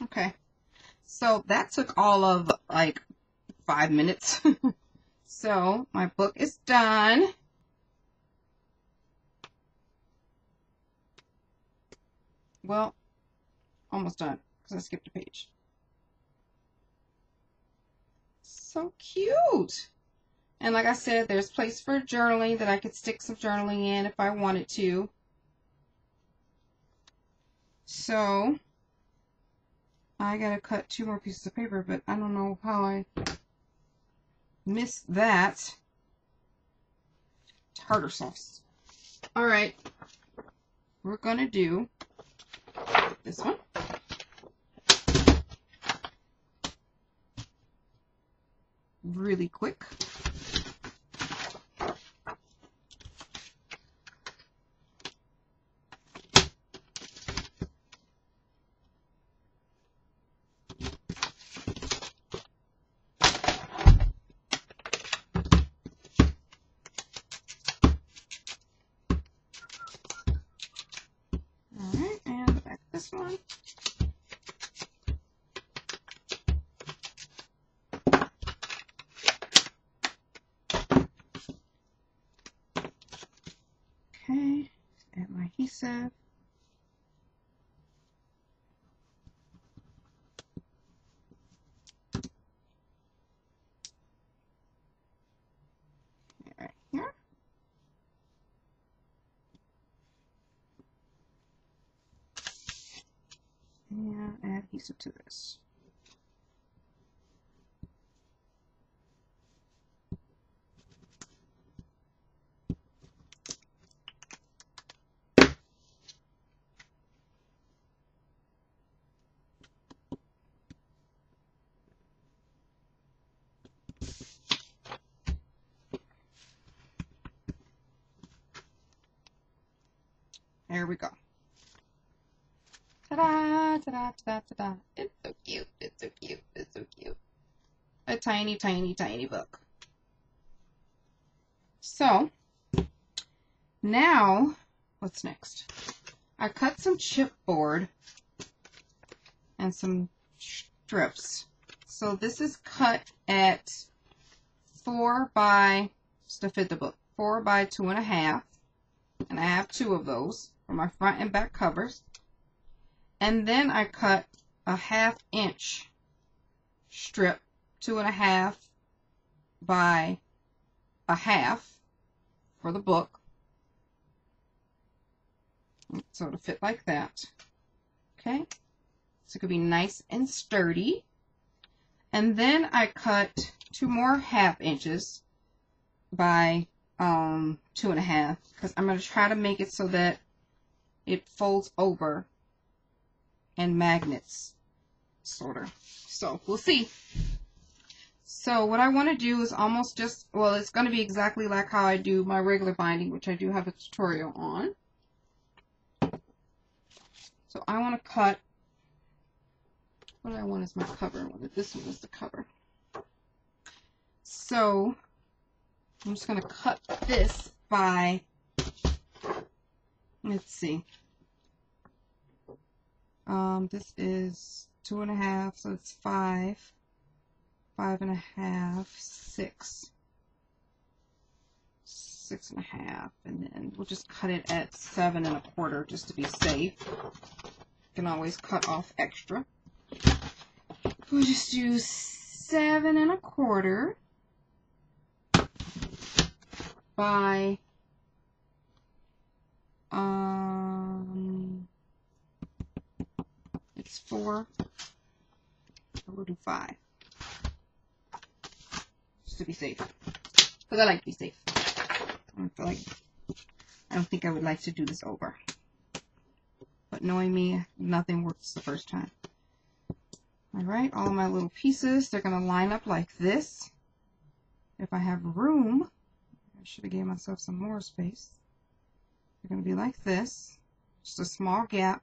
Okay, so that took all of like 5 minutes. So my book is done. Well, almost done because I skipped a page. So cute. And like I said, there's place for journaling that I could stick some journaling in if I wanted to. So I gotta cut 2 more pieces of paper, but I don't know how I missed that. Tartar sauce. All right, we're gonna do this one. Really quick. All right, and back this one. Okay, add my adhesive. Right here. And add adhesive to this. There we go. Ta-da, ta-da, ta-da, ta-da. It's so cute, it's so cute, it's so cute. A tiny, tiny, tiny book. So, now, what's next? I cut some chipboard and some strips. So this is cut at 4 by, just to fit the book, 4 by 2.5. And I have 2 of those for my front and back covers. And then I cut a 1/2 inch strip, 2.5 by 1/2 for the book. So it'll fit like that. Okay. So it could be nice and sturdy. And then I cut 2 more 1/2 inches by 2.5 because I'm going to try to make it so that it folds over and magnets, sort of. So we'll see. So what I want to do is almost just, well, it's going to be exactly like how I do my regular binding, which I do have a tutorial on. So I want to cut, what I want is my cover. This one is the cover. So I'm just going to cut this by, let's see. This is 2.5, so it's 5, 5.5, 6, 6.5, and then we'll just cut it at 7.25 just to be safe. You can always cut off extra. We'll just do 7.25 by it's 4. We'll do 5 just to be safe, because I like to be safe. I don't think I would like to do this over, but knowing me, nothing works the first time. All right, all my little pieces, they're going to line up like this. If I have room, I should have gave myself some more space. They're going to be like this, just a small gap.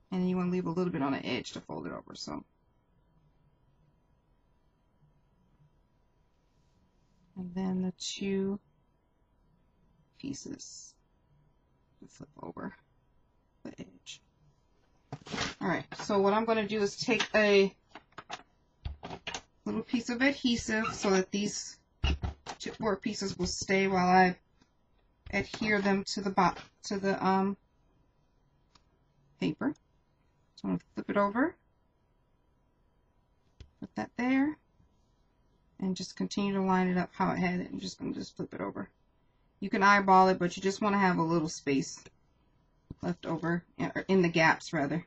And then you want to leave a little bit on the edge to fold it over. So, and then the 2 pieces to flip over the edge. So what I'm going to do is take a little piece of adhesive so that these chipboard pieces will stay while I adhere them to the paper. So I'm going to flip it over, put that there, and just continue to line it up how it had it. I'm just going to flip it over. You can eyeball it, but you just want to have a little space left over, or in the gaps rather.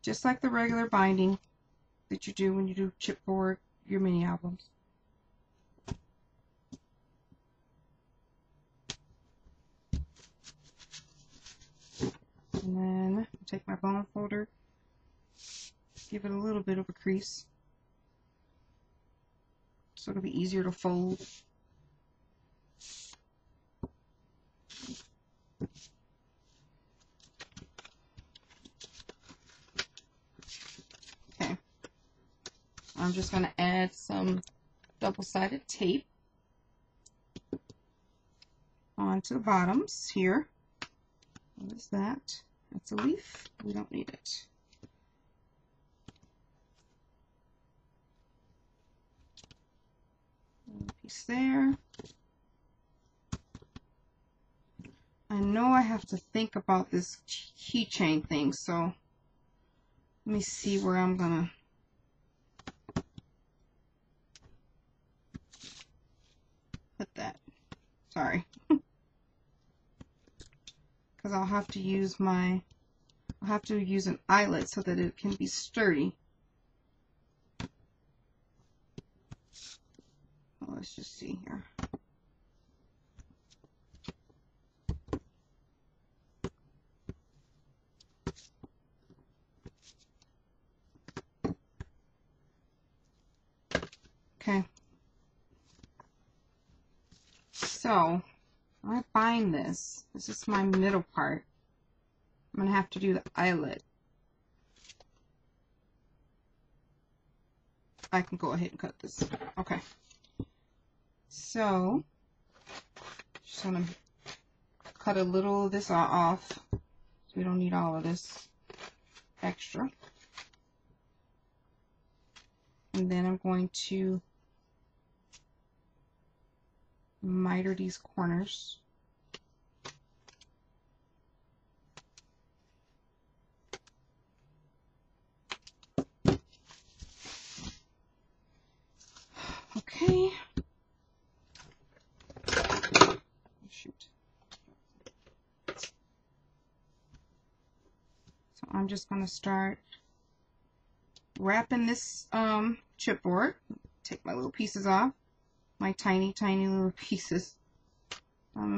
Just like the regular binding that you do when you do chipboard your mini albums. And then take my bone folder, give it a little bit of a crease so it'll be easier to fold. Okay, I'm just going to add some double-sided tape onto the bottoms here. What is that? That's a leaf. We don't need it. One piece there. I know I have to think about this keychain thing, so let me see where I'm gonna put that. Sorry. Because I'll have to use an eyelet so that it can be sturdy. Well, let's just see here. Okay. So when I bind this is my middle part. I'm going to have to do the eyelet. I can go ahead and cut this. Okay. So, just going to cut a little of this off. So we don't need all of this extra. And then I'm going to miter these corners. Okay. Shoot. So I'm just going to start wrapping this chipboard. Take my little pieces off. My tiny, tiny little pieces. Okay.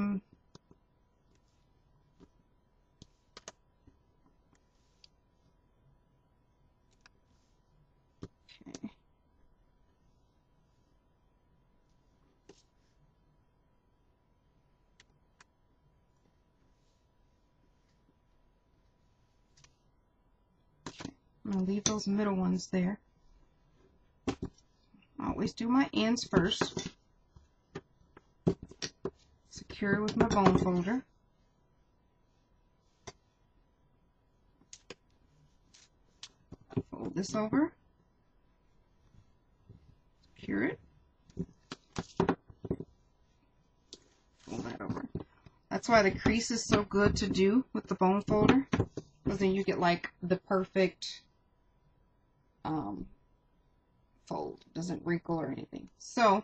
I'm going to leave those middle ones there. I always do my ends first. Secure with my bone folder. Fold this over. Secure it. Fold that over. That's why the crease is so good to do with the bone folder, because then you get like the perfect fold. It doesn't wrinkle or anything. So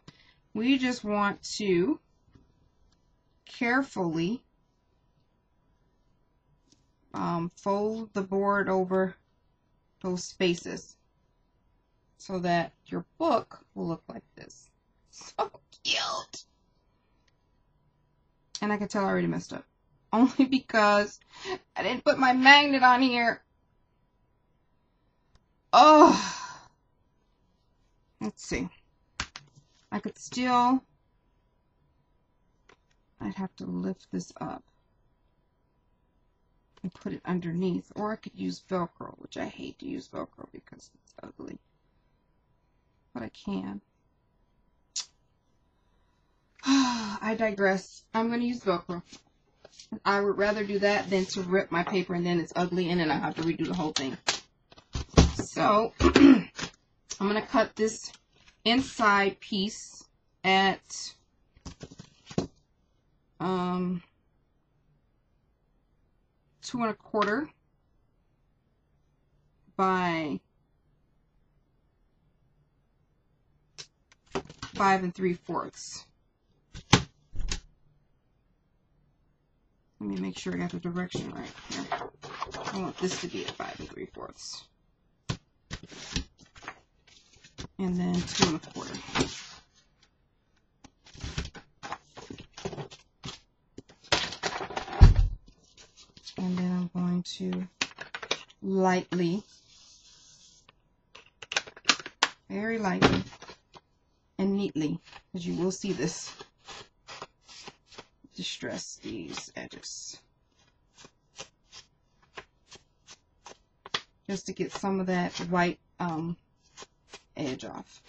we just want to carefully fold the board over those spaces so that your book will look like this. So cute! And I can tell I already messed up. Only because I didn't put my magnet on here. Oh! Let's see. I could still... I'd have to lift this up and put it underneath. Or I could use Velcro, which I hate to use Velcro because it's ugly. But I can. I digress. I'm going to use Velcro. I would rather do that than to rip my paper and then it's ugly and then I have to redo the whole thing. So I'm going to cut this inside piece at 2 1/4 by 5 3/4. Let me make sure I got the direction right here. I want this to be at 5 3/4. And then 2 1/4. And then I'm going to lightly, very lightly and neatly, because you will see this, distress these edges. Just to get some of that white edge off.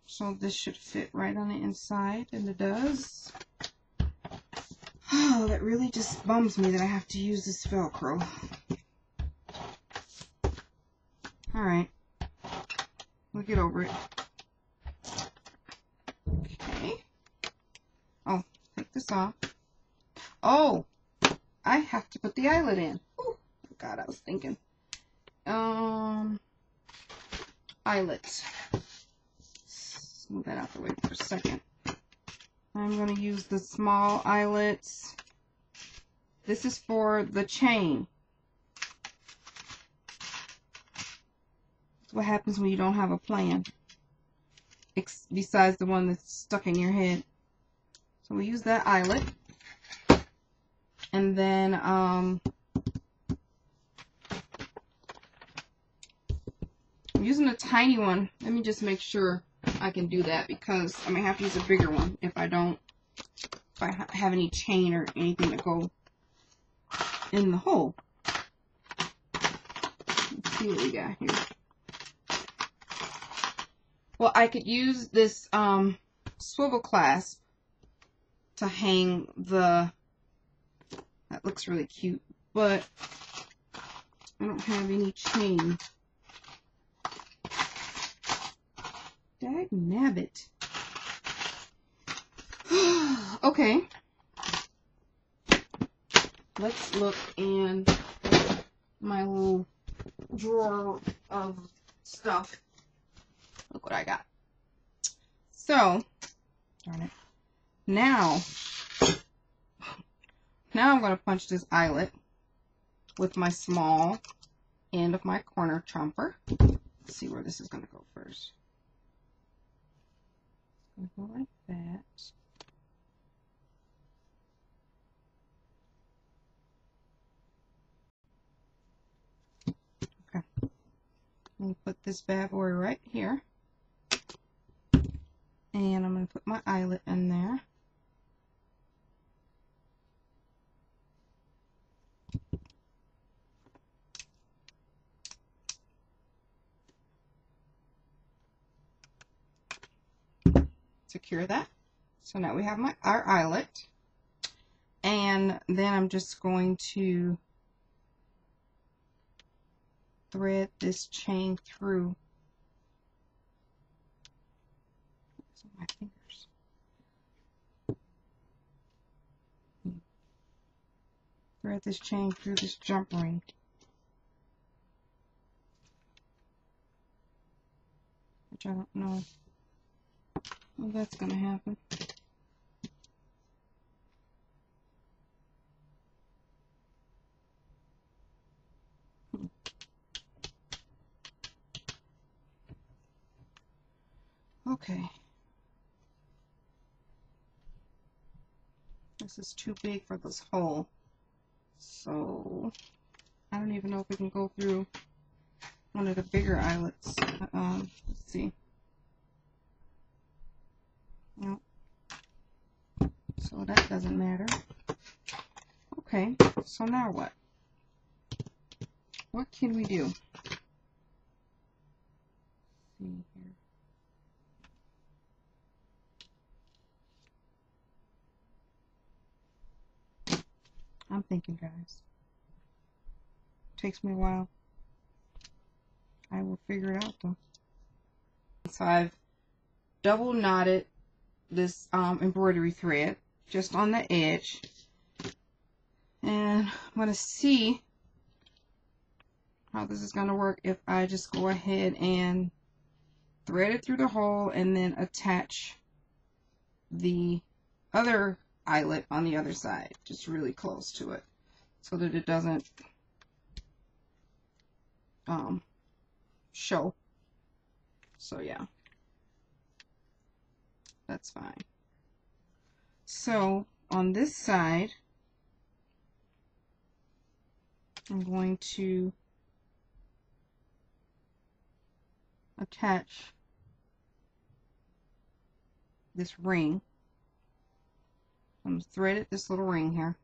So this should fit right on the inside, and it does. Oh, that really just bums me that I have to use this Velcro. Alright, we'll get over it. Okay. Oh, take this off. Oh, I have to put the eyelet in. Oh, God, I was thinking. Eyelet. Move that out the way for a second. I'm going to use the small eyelets. This is for the chain. That's what happens when you don't have a plan, besides the one that's stuck in your head. So we use that eyelet. And then I'm using a tiny one. Let me just make sure I can do that, because I may have to use a bigger one if I have any chain or anything to go in the hole. Let's see what we got here. Well, I could use this swivel clasp to hang the, that looks really cute, but I don't have any chain. Dagnabbit. Okay. Let's look in my little drawer of stuff. Look what I got. So, darn it. Now I'm going to punch this eyelet with my small end of my corner trumper. Let's see where this is going to go first. Go like that. Okay. Let me put this bad boy right here. And I'm going to put my eyelet in there. Secure that. So now we have our eyelet, and then I'm just going to thread this chain through my fingers. Thread this chain through this jump ring. Which I don't know. Well, that's going to happen. Okay. This is too big for this hole. So, I don't even know if we can go through one of the bigger eyelets. Let's see. Nope. So that doesn't matter. Okay, so now what? What can we do? Let's see here. I'm thinking, guys. Takes me a while. I will figure it out though. So I've double knotted this embroidery thread just on the edge, and I'm going to see how this is going to work if I just go ahead and thread it through the hole and then attach the other eyelet on the other side, just really close to it, so that it doesn't show. So yeah, that's fine. So on this side, I'm going to attach this ring. I'm going to thread it, this little ring here,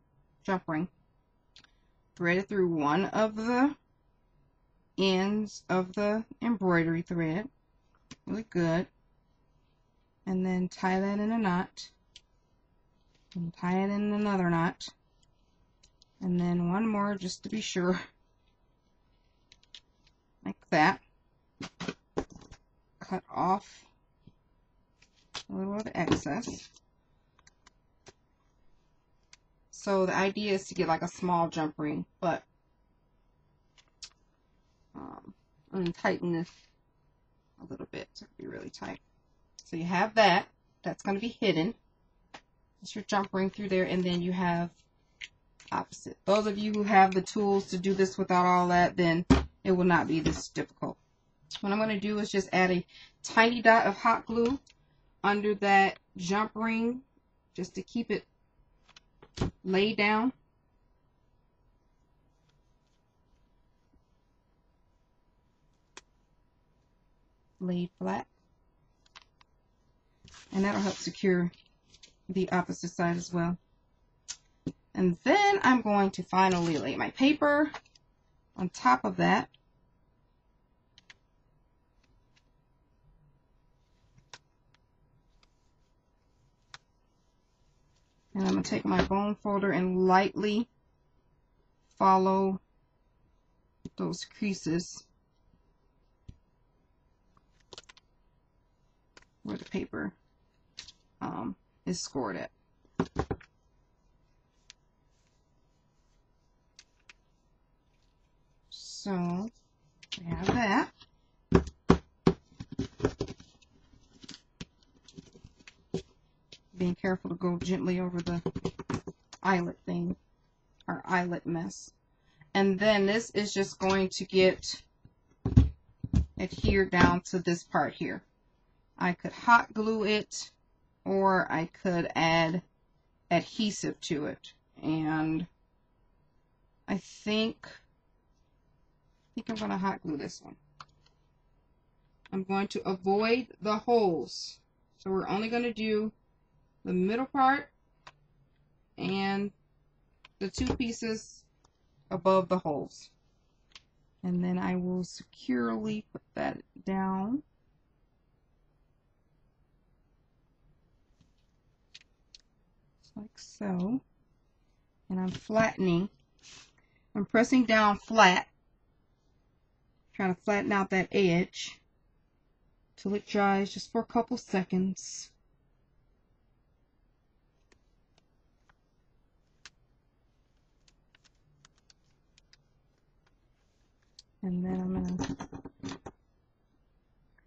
jump ring, thread it through one of the ends of the embroidery thread, really good, and then tie that in a knot, and tie it in another knot, and then one more just to be sure, like that. Cut off a little of the excess. So the idea is to get like a small jump ring, but I'm going to tighten this a little bit so it'll be really tight. So you have that. That's going to be hidden. It's your jump ring through there, and then you have opposite. Those of you who have the tools to do this without all that, then it will not be this difficult. What I'm going to do is just add a tiny dot of hot glue under that jump ring just to keep it laid down. Laid flat. And that'll help secure the opposite side as well. And then I'm going to finally lay my paper on top of that. And I'm going to take my bone folder and lightly follow those creases where the paper is scored at. So we have that. Being careful to go gently over the eyelet thing, or eyelet mess. And then this is just going to get adhered down to this part here. I could hot glue it, or I could add adhesive to it. And I think I'm going to hot glue this one. I'm going to avoid the holes. So we're only going to do the middle part and the two pieces above the holes. And then I will securely put that down. Just like so. And I'm flattening. I'm pressing down flat. Trying to flatten out that edge till it dries just for a couple seconds. And then I'm going to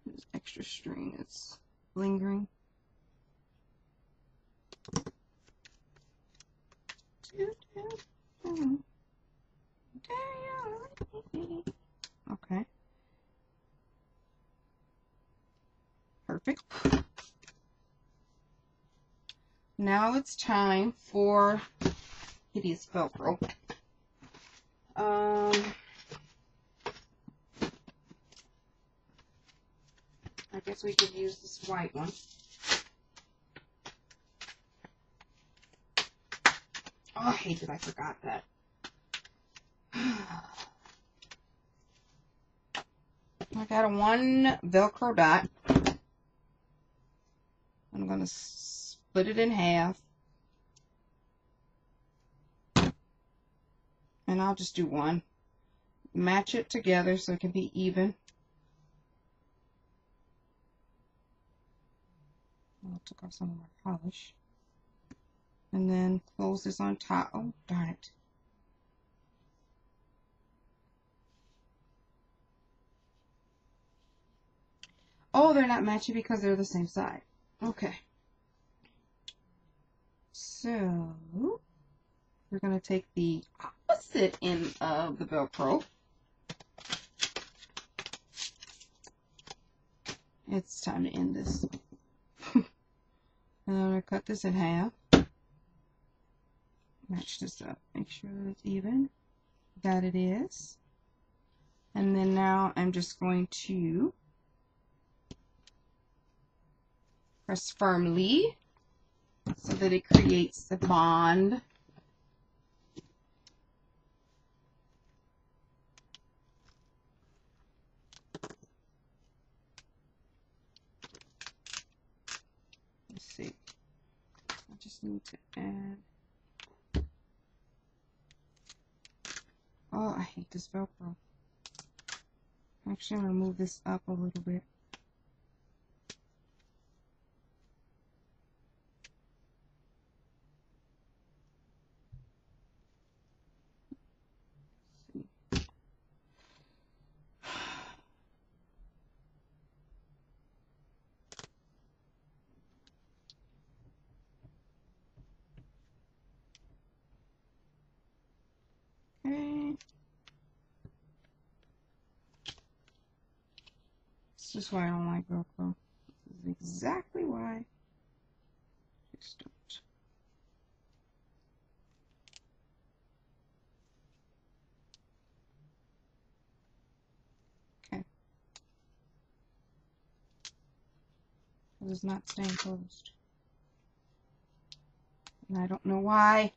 use extra string that's lingering. Okay. Perfect. Now it's time for hideous Velcro. I guess we could use this white one. Oh, I hate that I forgot that. I got a 1 Velcro dot. I'm going to split it in half. and I'll just do one. Match it together so it can be even. I took off some of my polish. And then close this on top. Oh, darn it. Oh, they're not matching because they're the same side. Okay. So, we're going to take the opposite end of the Velcro. It's time to end this. And I'm going to cut this in half. Match this up. Make sure it's even. That it is. And then now I'm just going to press firmly so that it creates the bond. Let's see. I just need to add. Oh, I hate this Velcro. Actually, I'm going to move this up a little bit. Okay. This is why I don't like Velcro. This is exactly why I just don't. Okay. It is not staying closed. And I don't know why.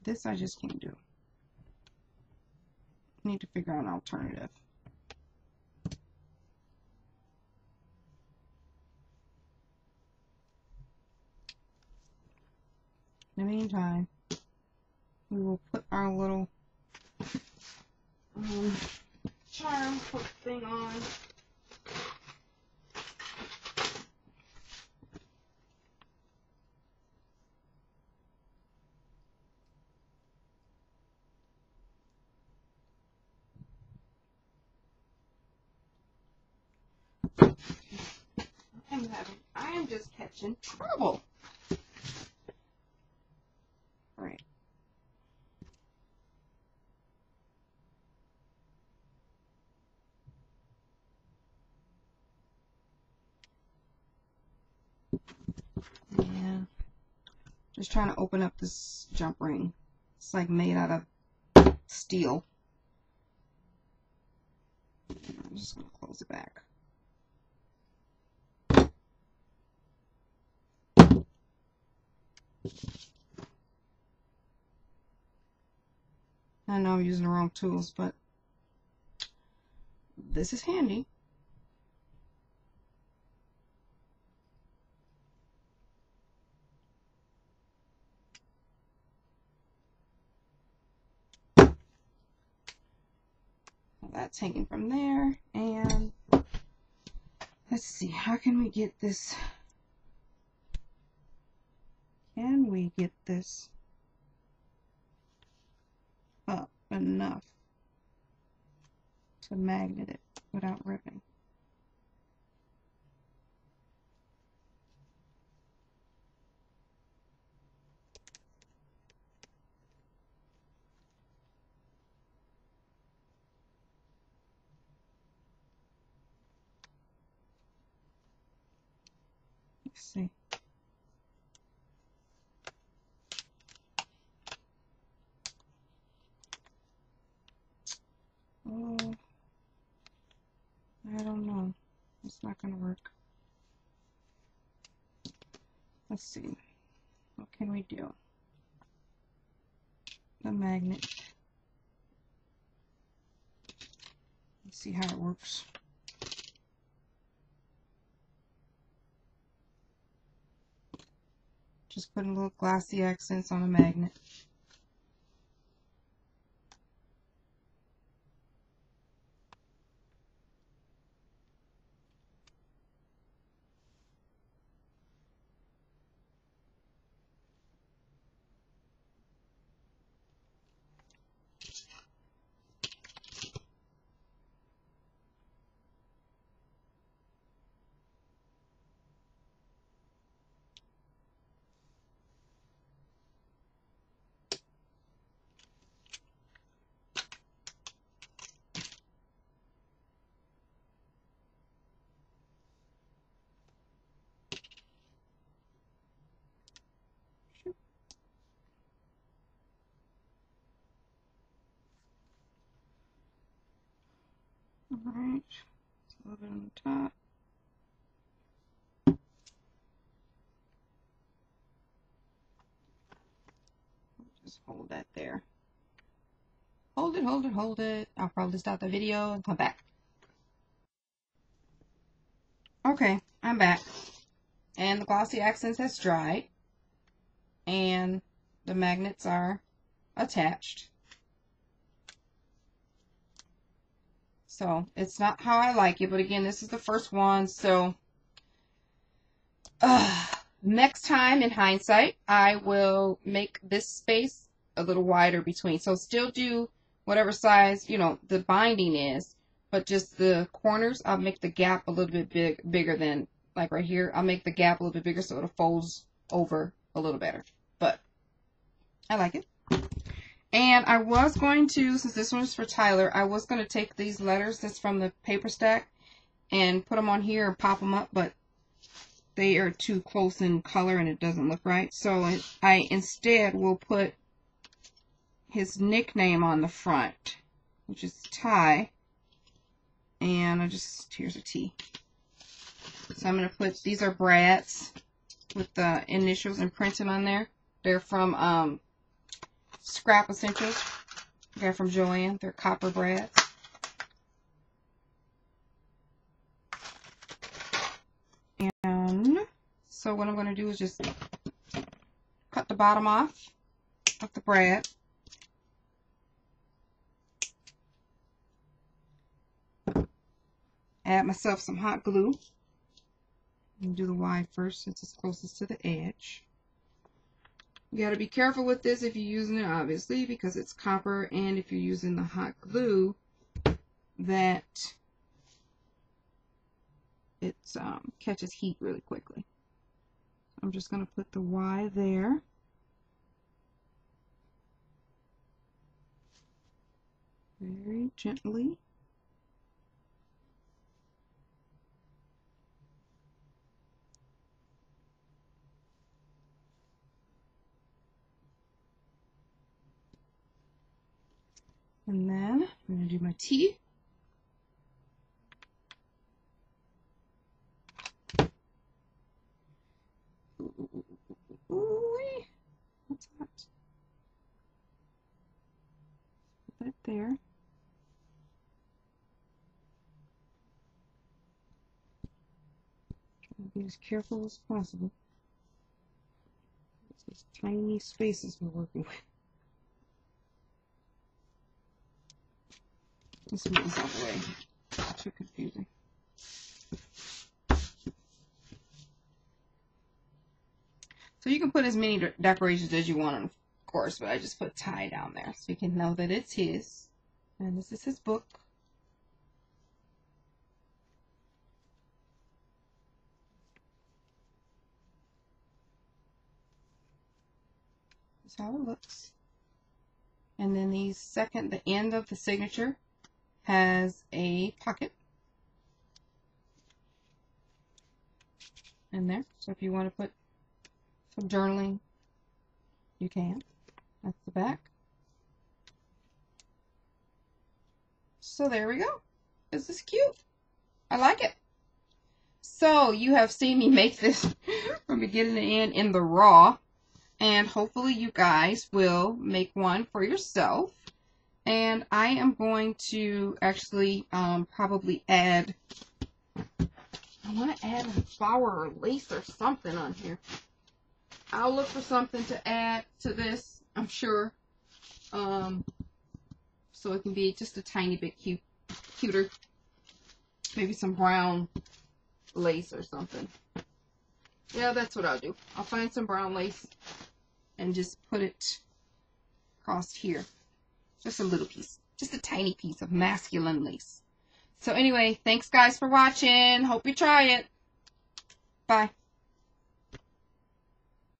This I just can't do. I need to figure out an alternative. In the meantime, we will put our little charm hook thing on. I am just catching trouble. All right. Yeah. Just trying to open up this jump ring. It's like made out of steel. I'm just going to close it back. I know I'm using the wrong tools, but this is handy. That's hanging from there, and let's see, how can we get this? Can we get this up enough to magnet it without ripping? Let's see. Oh, I don't know. It's not going to work. Let's see. What can we do? The magnet. Let's see how it works. Just putting little glossy accents on a magnet. Alright, a little bit on the top. Just hold that there. Hold it, hold it, hold it. I'll probably stop the video and come back. Okay, I'm back. And the glossy accents has dried. And the magnets are attached. So it's not how I like it, but again, this is the first one, so next time in hindsight, I will make this space a little wider between. So still do whatever size, you know, the binding is, but just the corners, I'll make the gap a little bit bigger than, like right here, I'll make the gap a little bit bigger so it folds over a little better. But I like it. And I was going to, since this one is for Tyler, I was going to take these letters that's from the paper stack and put them on here and pop them up, but they are too close in color and it doesn't look right. So I instead will put his nickname on the front, which is Ty. And here's a T. So I'm going to put, these are Brad's with the initials imprinted on there. They're from Scrap Essentials. They're from Joann. They're copper brads. And so what I'm going to do is just cut the bottom off of the brad. Add myself some hot glue. And do the Y first since it's closest to the edge. You got to be careful with this if you're using it, obviously, because it's copper, and if you're using the hot glue, that it catches heat really quickly. I'm just going to put the Y there. Very gently. And then I'm going to do my T. Ooh, what's that? Put that there. Try to be as careful as possible. It's these tiny spaces we're working with. Let's move this out of the way. It's too confusing. So you can put as many decorations as you want, of course, but I just put Ty down there so you can know that it's his. And this is his book. That's how it looks. And then the end of the signature has a pocket in there. So if you want to put some journaling, you can. That's the back. So there we go. This is cute. I like it. So you have seen me make this from beginning to end in the raw, and hopefully you guys will make one for yourself. And I am going to actually probably add, I want to add a flower or lace or something on here. I'll look for something to add to this, I'm sure. So it can be just a tiny bit cuter. Maybe some brown lace or something. Yeah, that's what I'll do. I'll find some brown lace and just put it across here. Just a little piece. Just a tiny piece of masculine lace. So anyway, thanks guys for watching. Hope you try it. Bye.